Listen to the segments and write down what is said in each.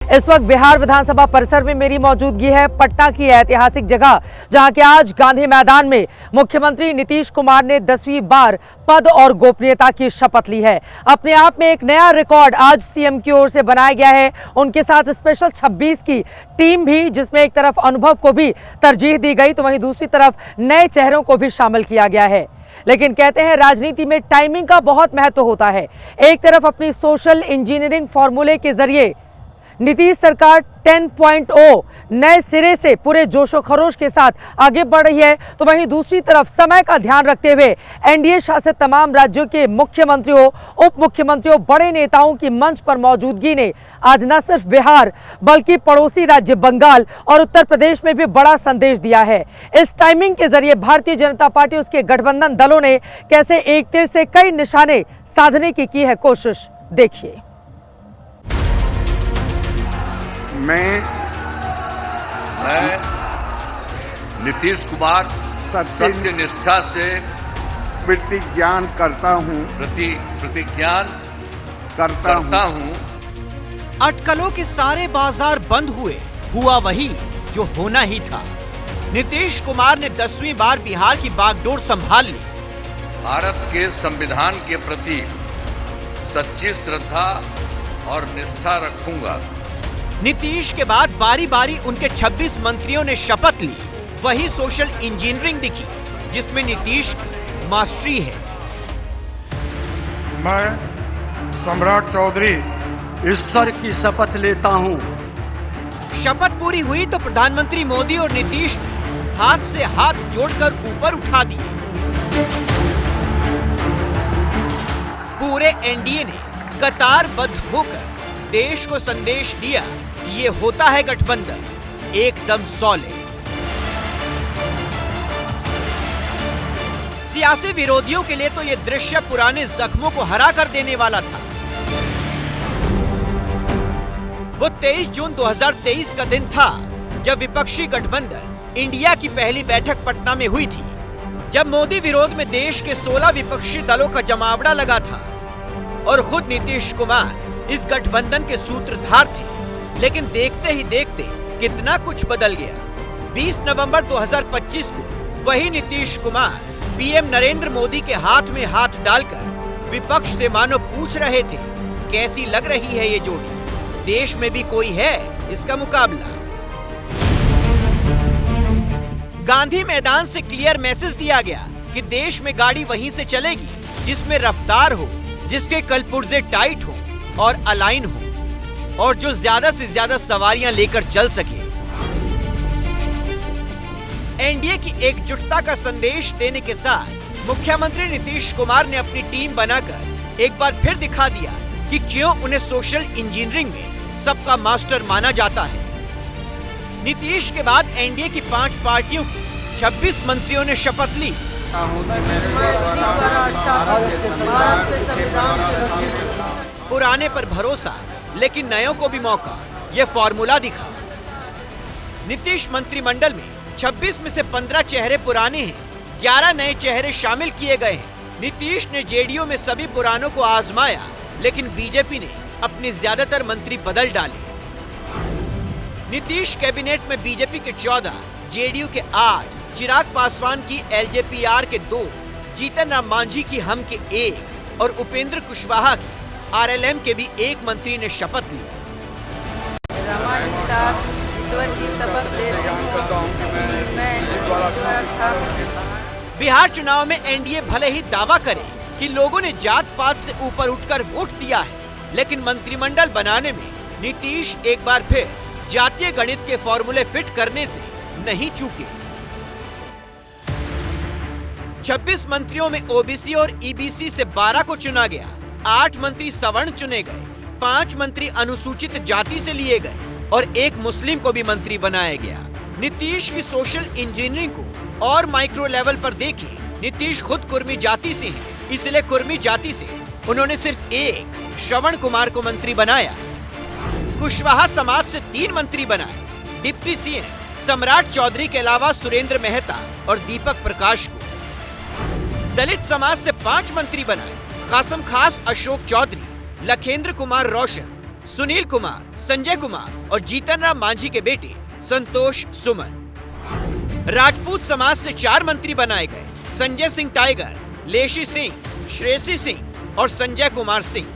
इस वक्त बिहार विधानसभा परिसर में मेरी मौजूदगी है पटना की ऐतिहासिक जगह, जहां के आज गांधी मैदान में मुख्यमंत्री नीतीश कुमार ने 10वीं बार पद और गोपनीयता की शपथ ली है। अपने आप में एक नया रिकॉर्ड आज सीएम की ओर से बनाया गया है। उनके साथ स्पेशल 26 की टीम भी, जिसमें एक तरफ अनुभव को भी तरजीह दी गई तो वहीं दूसरी तरफ नए चेहरों को भी शामिल किया गया है। लेकिन कहते हैं राजनीति में टाइमिंग का बहुत महत्व होता है। एक तरफ अपनी सोशल इंजीनियरिंग फॉर्मूले के जरिए नीतीश सरकार 10.0 नए सिरे से पूरे जोशो खरोश के साथ आगे बढ़ रही है, तो वहीं दूसरी तरफ समय का ध्यान रखते हुए एनडीए शासित तमाम राज्यों के मुख्यमंत्रियों, उप मुख्यमंत्रियों, बड़े नेताओं की मंच पर मौजूदगी ने आज न सिर्फ बिहार बल्कि पड़ोसी राज्य बंगाल और उत्तर प्रदेश में भी बड़ा संदेश दिया है। इस टाइमिंग के जरिए भारतीय जनता पार्टी, उसके गठबंधन दलों ने कैसे एक तीर से कई निशाने साधने की है कोशिश, देखिए। मैं नीतीश कुमार सत्य निष्ठा से प्रतिज्ञान करता हूँ अटकलों के सारे बाजार बंद हुए, हुआ वही जो होना ही था। नीतीश कुमार ने 10वीं बार बिहार की बागडोर संभाल ली। भारत के संविधान के प्रति सच्ची श्रद्धा और निष्ठा रखूंगा। नीतीश के बाद बारी बारी उनके 26 मंत्रियों ने शपथ ली। वही सोशल इंजीनियरिंग दिखी जिसमें नीतीश की मास्टरी है। मैं सम्राट चौधरी ईश्वर की शपथ लेता हूं। शपथ पूरी हुई तो प्रधानमंत्री मोदी और नीतीश ने हाथ से हाथ जोड़कर ऊपर उठा दिए। पूरे एनडीए ने कतारबद्ध होकर देश को संदेश दिया कि ये होता है गठबंधन एकदम सॉलिड। सियासी विरोधियों के लिए तो ये दृश्य पुराने जख्मों को हरा कर देने वाला था। वो 23 जून 2023 का दिन था जब विपक्षी गठबंधन इंडिया की पहली बैठक पटना में हुई थी, जब मोदी विरोध में देश के 16 विपक्षी दलों का जमावड़ा लगा था और खुद नीतीश कुमार इस गठबंधन के सूत्रधार थे। लेकिन देखते ही देखते कितना कुछ बदल गया। 20 नवंबर 2025 को वही नीतीश कुमार पीएम नरेंद्र मोदी के हाथ में हाथ डालकर विपक्ष से मानो पूछ रहे थे, कैसी लग रही है ये जोड़ी, देश में भी कोई है इसका मुकाबला। गांधी मैदान से क्लियर मैसेज दिया गया कि देश में गाड़ी वहीं से चलेगी जिसमें रफ्तार हो, जिसके कलपुर्जे टाइट हो और अलाइन हो और जो ज्यादा से ज्यादा सवारियां लेकर चल सके। एनडीए की एकजुटता का संदेश देने के साथ मुख्यमंत्री नीतीश कुमार ने अपनी टीम बनाकर एक बार फिर दिखा दिया कि क्यों उन्हें सोशल इंजीनियरिंग में सबका मास्टर माना जाता है। नीतीश के बाद एनडीए की 5 पार्टियों की 26 मंत्रियों ने शपथ ली। पुराने पर भरोसा लेकिन नयों को भी मौका, ये फॉर्मूला दिखा। नीतीश मंत्रिमंडल में 26 में से 15 चेहरे पुराने हैं, 11 नए चेहरे शामिल किए गए हैं। नीतीश ने जेडीयू में सभी पुरानों को आजमाया, लेकिन बीजेपी ने अपने ज्यादातर मंत्री बदल डाले। नीतीश कैबिनेट में बीजेपी के 14, जेडीयू के 8, चिराग पासवान की एलजेपीआर के 2, जीतन राम मांझी की हम के 1 और उपेंद्र कुशवाहा की आरएलएम के भी 1 मंत्री ने शपथ ली। बिहार चुनाव में एनडीए भले ही दावा करे कि लोगों ने जात पात से ऊपर उठकर वोट दिया है, लेकिन मंत्रिमंडल बनाने में नीतीश एक बार फिर जातीय गणित के फॉर्मूले फिट करने से नहीं चूके। 26 मंत्रियों में ओबीसी और ईबीसी से 12 को चुना गया, 8 मंत्री सवर्ण चुने गए, 5 मंत्री अनुसूचित जाति से लिए गए और 1 मुस्लिम को भी मंत्री बनाया गया। नीतीश की सोशल इंजीनियरिंग को और माइक्रो लेवल पर देखें। नीतीश खुद कुर्मी जाति से हैं, इसलिए कुर्मी जाति से उन्होंने सिर्फ 1 श्रवण कुमार को मंत्री बनाया। कुशवाहा समाज से 3 मंत्री बनाए, डिप्टी सीएम सम्राट चौधरी के अलावा सुरेंद्र मेहता और दीपक प्रकाश को। दलित समाज से 5 मंत्री बनाए, कासम खास अशोक चौधरी, लखेंद्र कुमार रोशन, सुनील कुमार, संजय कुमार और जीतन राम मांझी के बेटे संतोष सुमन। राजपूत समाज से 4 मंत्री बनाए गए, संजय सिंह टाइगर, लेशी सिंह, श्रेयसी सिंह और संजय कुमार सिंह।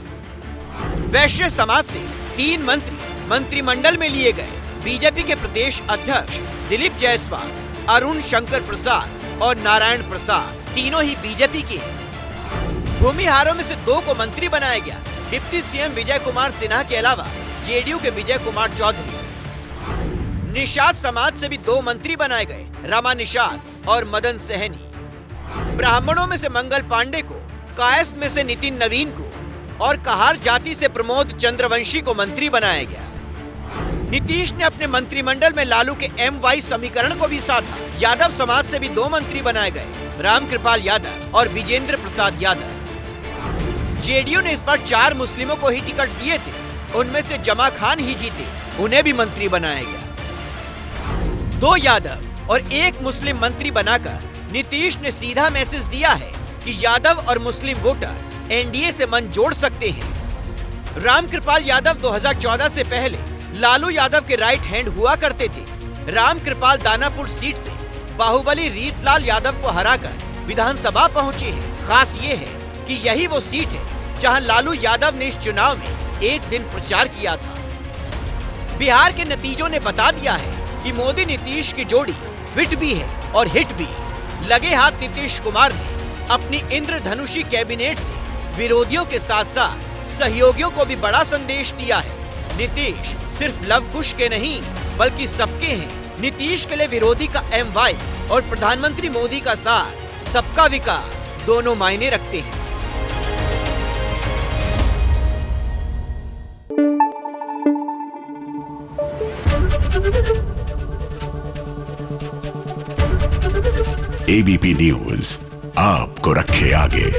वैश्य समाज से 3 मंत्री मंत्रिमंडल में लिए गए, बीजेपी के प्रदेश अध्यक्ष दिलीप जायसवाल, अरुण शंकर प्रसाद और नारायण प्रसाद, तीनों ही बीजेपी के। भूमिहारों में से 2 को मंत्री बनाया गया, डिप्टी सीएम विजय कुमार सिन्हा के अलावा जेडीयू के विजय कुमार चौधरी। निषाद समाज से भी 2 मंत्री बनाए गए, रमा निषाद और मदन सहनी। ब्राह्मणों में से मंगल पांडे को, कायस्थ में से नितिन नवीन को और कहार जाति से प्रमोद चंद्रवंशी को मंत्री बनाया गया। नीतीश ने अपने मंत्रिमंडल में लालू के MY समीकरण को भी साधा। यादव समाज से भी 2 मंत्री बनाए गए, रामकृपाल यादव और विजेंद्र प्रसाद यादव। जेडीयू ने इस बार 4 मुस्लिमों को ही टिकट दिए थे, उनमें से जमा खान ही जीते, उन्हें भी मंत्री बनाया गया। 2 यादव और 1 मुस्लिम मंत्री बनाकर नीतीश ने सीधा मैसेज दिया है कि यादव और मुस्लिम वोटर एनडीए से मन जोड़ सकते हैं। रामकृपाल यादव 2014 से पहले लालू यादव के राइट हैंड हुआ करते थे। रामकृपाल दानापुर सीट से बाहुबली रीतलाल यादव को हराकर विधानसभा पहुंचे हैं। खास ये है कि यही वो सीट है जहां लालू यादव ने इस चुनाव में एक दिन प्रचार किया था। बिहार के नतीजों ने बता दिया है कि मोदी नीतीश की जोड़ी फिट भी है और हिट भी। लगे हाथ नीतीश कुमार ने अपनी इंद्रधनुषी कैबिनेट से विरोधियों के साथ साथ सहयोगियों को भी बड़ा संदेश दिया है। नीतीश सिर्फ लव कुश के नहीं बल्कि सबके हैं। नीतीश के लिए विरोधी का MY और प्रधानमंत्री मोदी का साथ, सबका विकास दोनों मायने रखते हैं। ABP न्यूज आपको रखे आगे।